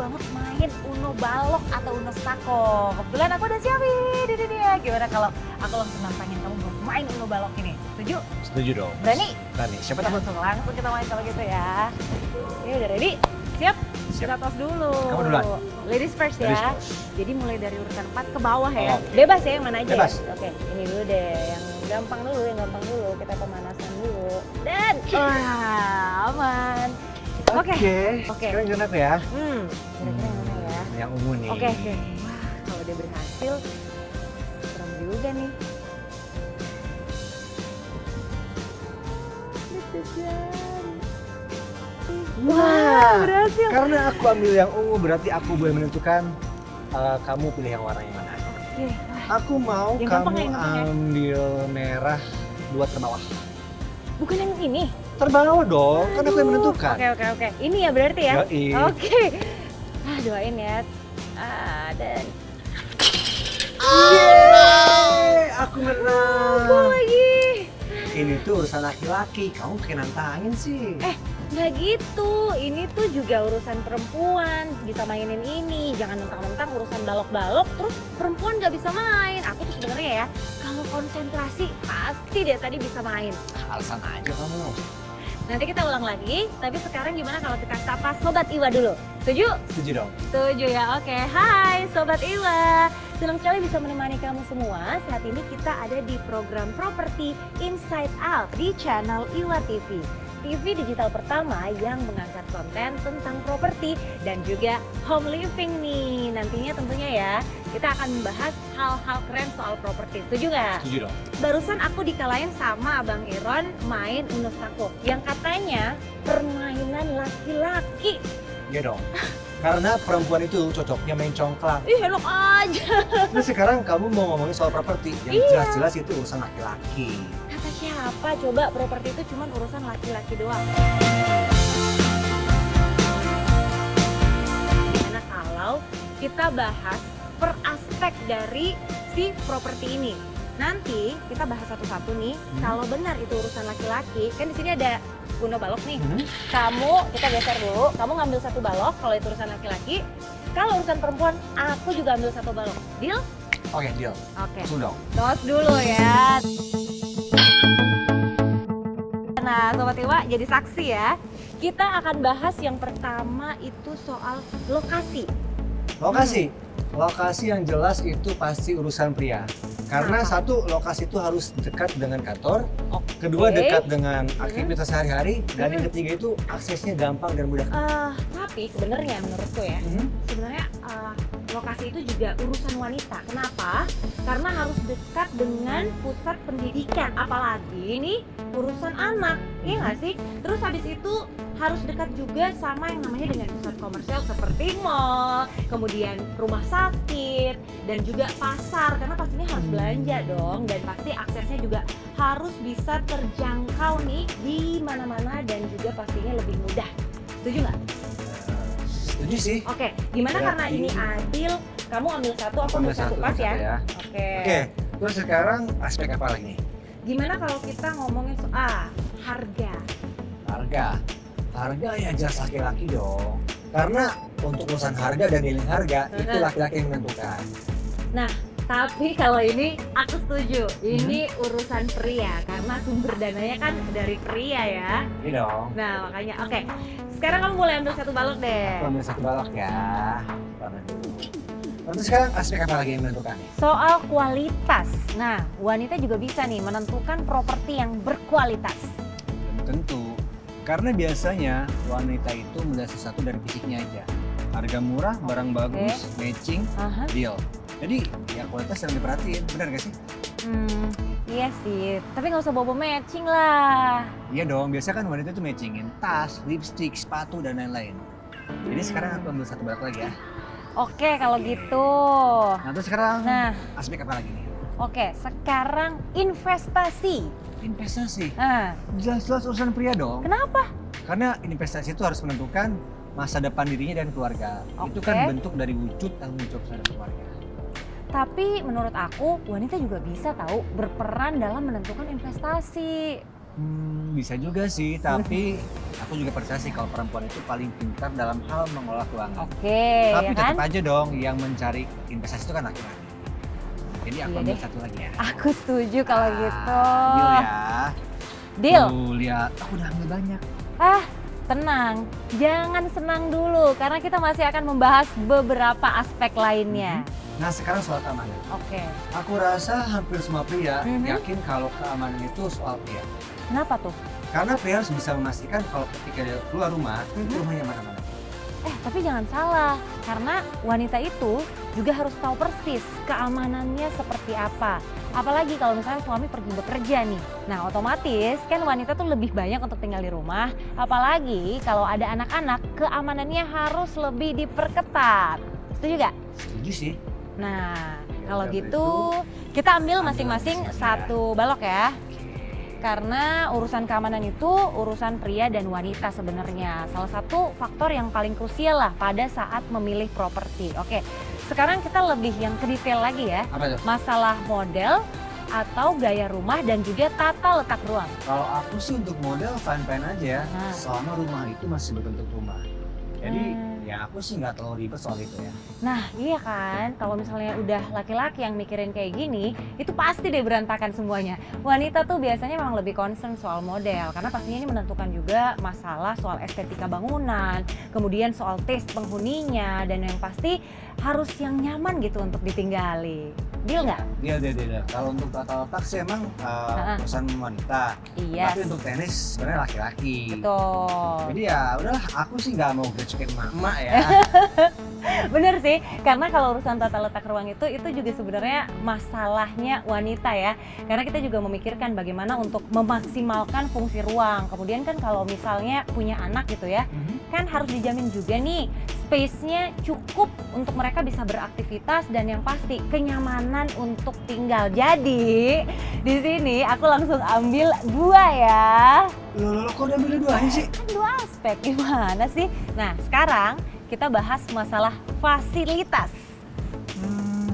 banget main Uno Balok atau Uno Stako. Kebetulan aku udah siapin, ini dia. Gimana kalau aku langsung nantangin kamu buat main Uno Balok ini? Setuju? Setuju dong. Berani? Berani. Siapa takut? Langsung kita main kalau gitu ya. Ya udah ready? Siap? Siap. Kita tos dulu. Kamu duluan. Ladies first ya. Ladies first. Jadi mulai dari urutan 4 ke bawah ya. Oh. Bebas ya, yang mana aja. Bebas. Ya? Oke, ini dulu deh. Yang gampang dulu, Kita pemanasan dulu. Dan, wah, aman. Oke. Sekarang gimana aku ya? Kira-kira yang mana ya? Yang ungu nih. Oke. Wah, kalau dia berhasil, serem juga nih. Wah, berhasil. Karena aku ambil yang ungu berarti aku boleh menentukan kamu pilih yang warna yang mana. Oke. Aku mau Yang kamu gampang ya. ambil merah 2 terbawah. Bukan yang ini. Terbawah dong, kan aku yang menentukan. Oke. Ini ya berarti ya? Yoi. Oke. Doain ya. Dan Yeay, aku menang. aku lagi. Ini tuh urusan laki-laki, kamu pengen nantangin sih. Nggak gitu. Ini tuh juga urusan perempuan. Bisa mainin ini. Jangan mentang-mentang urusan balok-balok terus perempuan nggak bisa main. Aku tuh sebenarnya ya, kalau konsentrasi pasti dia tadi bisa main. Alasan aja kamu. Nanti kita ulang lagi, tapi sekarang gimana kalau kita sapa Sobat Iwa dulu? Setuju? Setuju dong. Setuju ya, oke. Hai Sobat Iwa. Senang sekali bisa menemani kamu semua. Saat ini kita ada di program Property Inside Out di channel Iwa TV. TV digital pertama yang mengangkat konten tentang properti dan juga home living nih. Nantinya tentunya ya, kita akan membahas hal-hal keren soal properti. Setuju nggak? Setuju dong. Barusan aku dikalahin sama Abang Iron main Uno Stako yang katanya permainan laki-laki. Iya dong. Karena perempuan itu cocoknya main congklak. Ih, enak aja. Terus sekarang kamu mau ngomongin soal properti yang Iya. jelas-jelas itu urusan laki-laki. Kata siapa coba properti itu cuma urusan laki-laki doang? Gimana kalau kita bahas per aspek dari si properti ini? Nanti kita bahas satu-satu nih. Kalau benar itu urusan laki-laki, kan di sini ada Uno Balok nih. Kita geser dulu. Kamu ngambil 1 balok kalau itu urusan laki-laki. Kalau urusan perempuan, aku juga ambil 1 balok. Deal? Oke, deal. Oke. Langsung dong. Tos dulu ya. Nah, Sobat Iwa jadi saksi ya. Kita akan bahas yang pertama itu soal lokasi. Lokasi. Lokasi yang jelas itu pasti urusan pria. Karena Kenapa? satu, lokasi itu harus dekat dengan kantor. Oke. Kedua, dekat dengan aktivitas sehari-hari. Dan yang ketiga itu aksesnya gampang dan mudah. Tapi sebenarnya menurutku ya, sebenarnya lokasi itu juga urusan wanita. Kenapa? Karena harus dekat dengan pusat pendidikan. Apalagi ini urusan anak, iya nggak sih? Terus habis itu harus dekat juga sama yang namanya dengan pusat komersial seperti mall, kemudian rumah sakit, dan juga pasar. Karena pastinya harus belanja dong, dan pasti aksesnya juga harus bisa terjangkau nih di mana-mana dan juga pastinya lebih mudah. Setuju nggak? Setuju sih. Oke, gimana Berarti- karena ini adil, kamu ambil 1, aku ambil 1 pas ambil ya? satu ya. Oke. Oke, terus sekarang aspek apa lagi nih? Gimana kalau kita ngomongin soal harga? Harga. Harga ya jelas laki-laki dong. Karena untuk urusan harga dan nilai harga itu laki-laki yang menentukan. Nah, tapi kalau ini aku setuju. Ini urusan pria karena sumber dananya kan dari pria ya. Iya dong. Nah, makanya oke. Sekarang kamu boleh ambil 1 balok deh. Aku ambil 1 balok ya. Taruh dulu. Terus sekarang aspek apa lagi yang menentukan nih? Soal kualitas. Nah, wanita juga bisa nih menentukan properti yang berkualitas. Tentu. Karena biasanya wanita itu melihat sesuatu dari fisiknya aja. Harga murah, barang bagus, matching, Aha. deal. Jadi ya kualitas yang diperhatiin, benar gak sih? Iya sih. Tapi nggak usah bobo matching lah. Iya dong, biasa kan wanita itu matchingin tas, lipstick, sepatu, dan lain-lain. Jadi sekarang aku ambil 1 balok lagi ya. Oke, kalau gitu. Nah terus sekarang Nah, aspek apa lagi nih? oke. Sekarang investasi. Investasi. Nah, Jelas-jelas urusan pria dong. kenapa? Karena investasi itu harus menentukan masa depan dirinya dan keluarga. Itu Oke. kan bentuk dari wujud tanggung jawab terhadap keluarga. Tapi menurut aku wanita juga bisa tahu berperan dalam menentukan investasi. Bisa juga sih, tapi aku juga percaya sih kalau perempuan itu paling pintar dalam hal mengelola keuangan. Oke, Tapi ya kan? tetap aja dong yang mencari investasi itu kan laki-laki. Jadi aku Iya ambil deh. satu lagi ya. Aku setuju kalau gitu. Deal ya. Deal. Tuh, lihat, aku udah ambil banyak. Ah, tenang. Jangan senang dulu karena kita masih akan membahas beberapa aspek lainnya. Nah, sekarang soal keamanan. Oke. Aku rasa hampir semua pria Mhm. yakin kalau keamanan itu soal pria. Kenapa tuh? Karena pria harus bisa memastikan kalau ketika dia keluar rumah, itu rumahnya mana-mana. Tapi jangan salah, karena wanita itu juga harus tahu persis keamanannya seperti apa. Apalagi kalau misalnya suami pergi bekerja nih. Nah, otomatis kan wanita tuh lebih banyak untuk tinggal di rumah. Apalagi kalau ada anak-anak, keamanannya harus lebih diperketat. Setuju gak? Setuju sih. Nah, Ya kalau udah, gitu kita ambil Ambil masing-masing masing-masing satu balok ya. Karena urusan keamanan itu urusan pria dan wanita sebenarnya. Salah satu faktor yang paling krusial lah pada saat memilih properti. Oke, sekarang kita lebih yang ke detail lagi ya. Apa tuh? Masalah model atau gaya rumah dan juga tata letak ruang. Kalau aku sih untuk model fine-fine aja, Nah. selama rumah itu masih berbentuk rumah. Jadi Hmm. ya aku sih nggak terlalu ribet soal itu ya. Nah iya kan, kalau misalnya udah laki-laki yang mikirin kayak gini, itu pasti deh berantakan semuanya. Wanita tuh biasanya memang lebih concern soal model, karena pastinya ini menentukan juga masalah soal estetika bangunan, kemudian soal taste penghuninya, dan yang pasti harus yang nyaman gitu untuk ditinggali. Deal nggak? Dia. Kalau untuk tata letak sih emang urusan wanita. Iya, Tapi untuk tenis sebenarnya laki-laki. betul. Jadi ya udahlah, aku sih nggak mau grecokin emak ya. Bener sih, karena kalau urusan tata letak ruang itu juga sebenarnya masalahnya wanita ya. Karena kita juga memikirkan bagaimana untuk memaksimalkan fungsi ruang. Kemudian kan kalau misalnya punya anak gitu ya, kan harus dijamin juga nih space-nya cukup untuk mereka bisa beraktivitas dan yang pasti kenyamanan untuk tinggal. Jadi di sini aku langsung ambil dua ya. Loh, kok udah milih dua sih? Kan dua aspek, gimana sih? Nah sekarang kita bahas masalah fasilitas.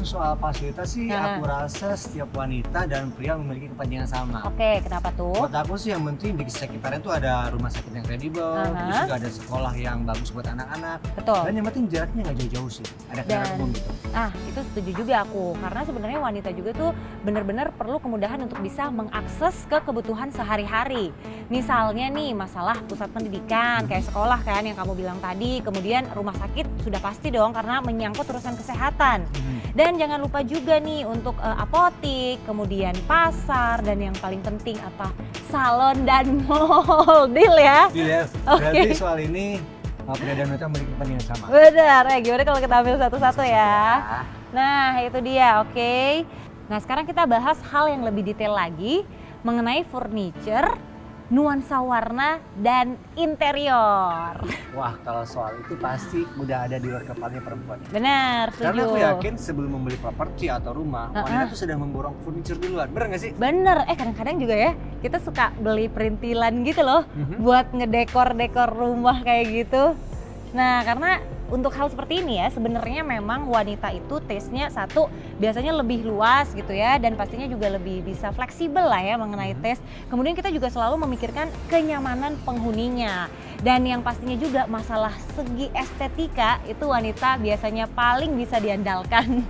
Soal fasilitas sih Nah. aku rasa setiap wanita dan pria memiliki kepentingan sama. Oke, kenapa tuh? Buat aku sih yang penting di sekitarnya tuh ada rumah sakit yang kredibel, terus juga ada sekolah yang bagus buat anak-anak. Betul. Dan yang penting jaraknya nggak jauh-jauh sih, ada kendaraan Dan- umum gitu. Ah, itu setuju juga aku. Karena sebenarnya wanita juga tuh benar-benar perlu kemudahan untuk bisa mengakses ke kebutuhan sehari-hari. Misalnya nih masalah pusat pendidikan kayak sekolah kan yang kamu bilang tadi, kemudian rumah sakit sudah pasti dong karena menyangkut urusan kesehatan. Dan jangan lupa juga nih untuk apotik, kemudian pasar, dan yang paling penting apa? Salon dan mall. Deal ya? Iya, Oke. berarti soal ini pria dan wanita memiliki kepentingan sama. Benar, gimana kalau kita ambil satu-satu ya? Nah, itu dia, oke. Nah, sekarang kita bahas hal yang lebih detail lagi mengenai furniture, nuansa warna, dan interior. Wah, kalau soal itu pasti udah ada di luar kepalanya perempuan. Benar, setuju. Karena aku yakin sebelum membeli properti atau rumah, wanita tuh sedang memborong furniture duluan, bener nggak sih? Bener, kadang-kadang juga ya kita suka beli perintilan gitu loh buat ngedekor-dekor rumah kayak gitu. Nah, karena untuk hal seperti ini ya sebenarnya memang wanita itu taste-nya satu biasanya lebih luas gitu ya dan pastinya juga lebih bisa fleksibel lah ya mengenai taste. Kemudian kita juga selalu memikirkan kenyamanan penghuninya dan yang pastinya juga masalah segi estetika itu wanita biasanya paling bisa diandalkan.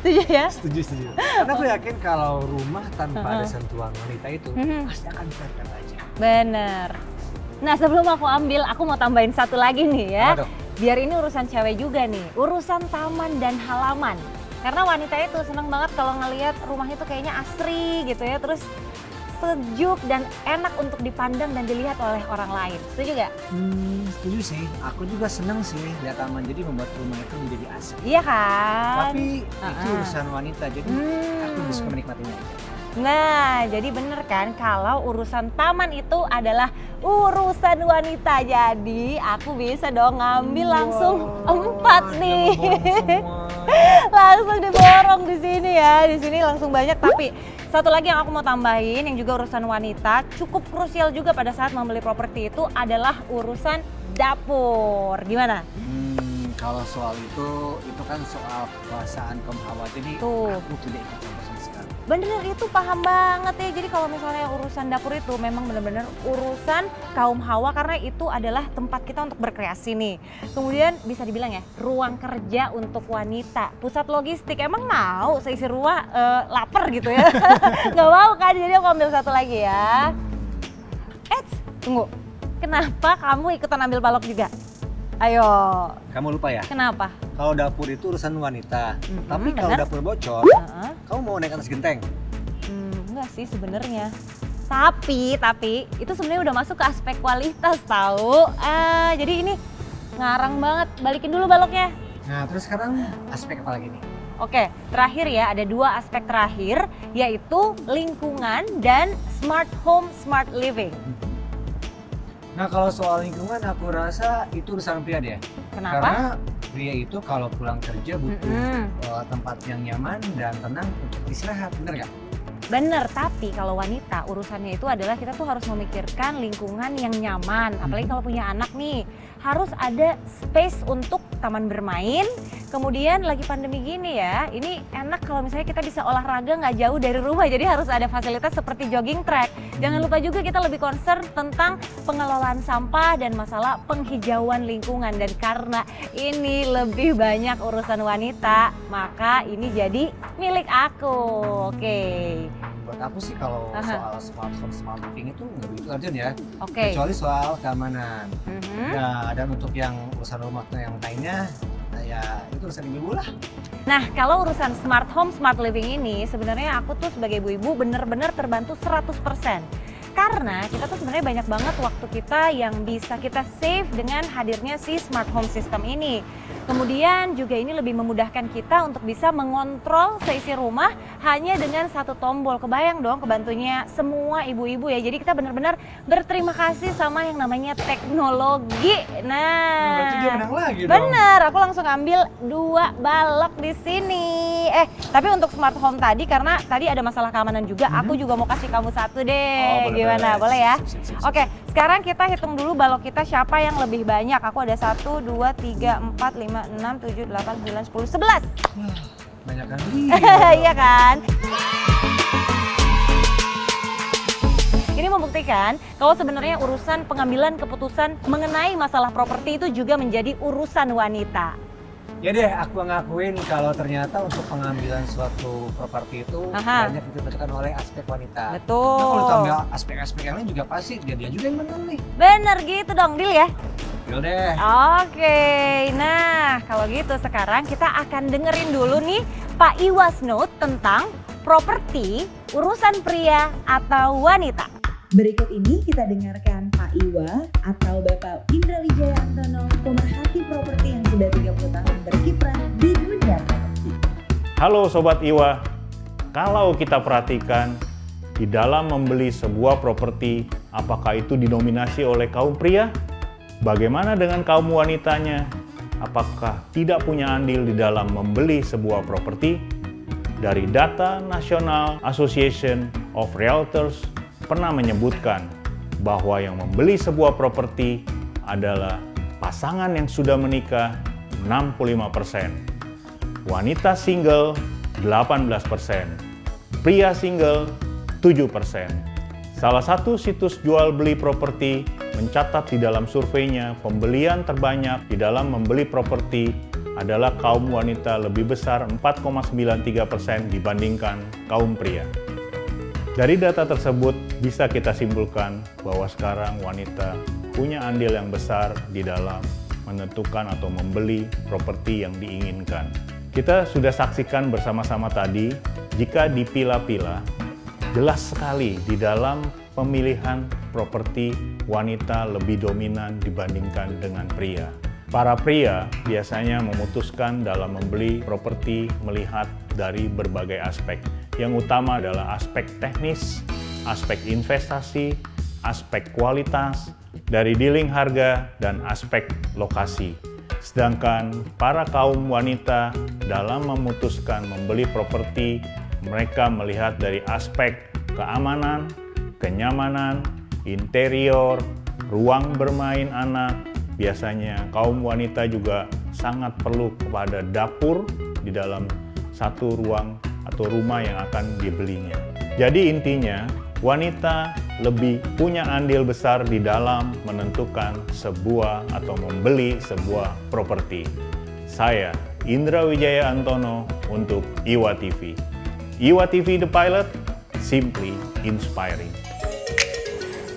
Setuju ya? Setuju. Karena aku yakin kalau rumah tanpa ada sentuhan wanita itu pasti akan flat aja. Bener. Nah sebelum aku ambil, aku mau tambahin satu lagi nih ya. Apa tuh? Biar ini urusan cewek juga nih, urusan taman dan halaman. Karena wanita itu seneng banget kalau ngelihat rumahnya tuh kayaknya asri gitu ya, terus sejuk dan enak untuk dipandang dan dilihat oleh orang lain. Setuju gak? Setuju sih. Aku juga seneng sih lihat taman, jadi membuat rumah itu menjadi asri. Iya kan? Tapi itu urusan wanita, jadi aku bisa menikmatinya. Nah, jadi bener kan kalau urusan taman itu adalah urusan wanita. Jadi aku bisa dong ngambil langsung 4 nih. Langsung diborong di sini ya. Di sini langsung banyak, tapi satu lagi yang aku mau tambahin yang juga urusan wanita cukup krusial juga pada saat membeli properti itu adalah urusan dapur. Gimana? Kalau soal itu kan soal perasaan kaum hawa, jadi Tuh. aku tidak ikut campur sama sekali. Bener, itu paham banget ya. Jadi kalau misalnya urusan dapur itu memang benar-benar urusan kaum hawa karena itu adalah tempat kita untuk berkreasi nih. Kemudian bisa dibilang ya, ruang kerja untuk wanita, pusat logistik. Emang mau seisi rumah lapar gitu ya? Nggak mau kan, jadi aku ambil satu lagi ya. Tunggu, kenapa kamu ikutan ambil balok juga? Ayo. Kamu lupa ya? Kenapa? Kalau dapur itu urusan wanita, tapi kalau bener. dapur bocor, kamu mau naik atas genteng? Enggak sih sebenarnya. Tapi itu sebenarnya udah masuk ke aspek kualitas tahu. Jadi ini ngarang banget. Balikin dulu baloknya. Nah, terus sekarang aspek apa lagi nih? Oke, terakhir ya, ada dua aspek terakhir, yaitu lingkungan dan smart home, smart living. Nah, kalau soal lingkungan aku rasa itu urusan pria deh. Kenapa? Karena pria itu kalau pulang kerja butuh tempat yang nyaman dan tenang untuk istirahat, bener nggak? Bener, tapi kalau wanita urusannya itu adalah kita tuh harus memikirkan lingkungan yang nyaman. Apalagi kalau punya anak nih, harus ada space untuk taman bermain. Kemudian lagi pandemi gini ya, ini enak kalau misalnya kita bisa olahraga nggak jauh dari rumah. Jadi harus ada fasilitas seperti jogging track. Jangan lupa juga kita lebih concern tentang pengelolaan sampah dan masalah penghijauan lingkungan. Dan karena ini lebih banyak urusan wanita, maka ini jadi milik aku. Oke. Buat aku sih kalau soal smart home, smart living itu nggak begitu urgent ya. Oke. Kecuali soal keamanan. Nah, dan untuk yang urusan rumah yang lainnya, ya itu urusan ibu lah. Nah, kalau urusan smart home, smart living ini sebenarnya aku tuh sebagai ibu-ibu bener-bener terbantu 100%. Karena kita tuh sebenarnya banyak banget waktu kita yang bisa kita save dengan hadirnya si smart home system ini. Kemudian juga ini lebih memudahkan kita untuk bisa mengontrol seisi rumah hanya dengan satu tombol. Kebayang dong kebantunya semua ibu-ibu ya. Jadi kita benar-benar berterima kasih sama yang namanya teknologi. Nah, berarti dia menang lagi dong. bener, aku langsung ambil 2 balok di sini. Tapi untuk smart home tadi karena tadi ada masalah keamanan juga, aku juga mau kasih kamu satu deh. Gimana? Boleh ya? Oke, sekarang kita hitung dulu balok kita siapa yang lebih banyak. Aku ada 1, 2, 3, 4, 5, 6, 7, 8, 9, 10, 11. Banyak kali. Iya kan? Ini membuktikan kalau sebenarnya urusan pengambilan keputusan mengenai masalah properti itu juga menjadi urusan wanita. Ya deh, aku ngakuin kalau ternyata untuk pengambilan suatu properti itu banyak ditentukan oleh aspek wanita. Betul. Nah, kalau tambah aspek-aspek yang lain juga pasti dia juga yang menang nih. Bener gitu dong, Dil ya? Yaudah. Oke, nah kalau gitu sekarang kita akan dengerin dulu nih Pak Iwas Note tentang properti urusan pria atau wanita. Berikut ini kita dengarkan Pak Iwa atau Bapak Indra Wijaya Antono, pemerhati properti yang sudah 30 tahun berkiprah di dunia properti. Halo Sobat Iwa, kalau kita perhatikan di dalam membeli sebuah properti, apakah itu didominasi oleh kaum pria? Bagaimana dengan kaum wanitanya? Apakah tidak punya andil di dalam membeli sebuah properti? Dari data National Association of Realtors pernah menyebutkan bahwa yang membeli sebuah properti adalah pasangan yang sudah menikah 65%, wanita single 18%, pria single 7%. Salah satu situs jual beli properti mencatat di dalam surveinya pembelian terbanyak di dalam membeli properti adalah kaum wanita lebih besar 4,93% dibandingkan kaum pria. Dari data tersebut bisa kita simpulkan bahwa sekarang wanita punya andil yang besar di dalam menentukan atau membeli properti yang diinginkan. Kita sudah saksikan bersama-sama tadi, jika dipilah-pilah, jelas sekali di dalam pemilihan properti wanita lebih dominan dibandingkan dengan pria. Para pria biasanya memutuskan dalam membeli properti melihat dari berbagai aspek. Yang utama adalah aspek teknis, aspek investasi, aspek kualitas, dari dealing harga, dan aspek lokasi. Sedangkan para kaum wanita dalam memutuskan membeli properti, mereka melihat dari aspek keamanan, kenyamanan, interior, ruang bermain anak. Biasanya kaum wanita juga sangat perlu kepada dapur di dalam satu ruang atau rumah yang akan dibelinya. Jadi intinya, wanita lebih punya andil besar di dalam menentukan sebuah atau membeli sebuah properti. Saya, Indra Wijaya Antono untuk Iwa TV. Iwa TV The Pilot, simply inspiring.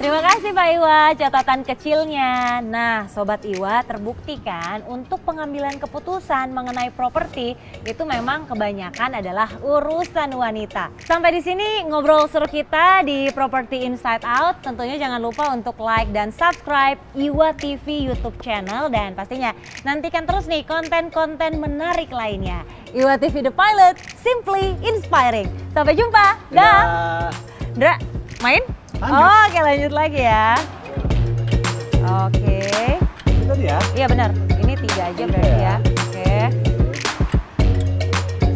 Terima kasih Pak Iwa, catatan kecilnya. Nah, Sobat Iwa, terbukti kan untuk pengambilan keputusan mengenai properti itu memang kebanyakan adalah urusan wanita. Sampai di sini ngobrol seru kita di Property Inside Out. Tentunya jangan lupa untuk like dan subscribe Iwa TV YouTube channel, dan pastinya nantikan terus nih konten-konten menarik lainnya. Iwa TV The Pilot, simply inspiring. Sampai jumpa. Dah. Dra, main? Lanjut. Oke, lanjut lagi ya. Oke. Itu tadi ya? Iya benar. Ini 3 aja berarti ya. Oke.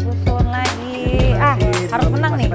Susun lagi. Harus menang nih.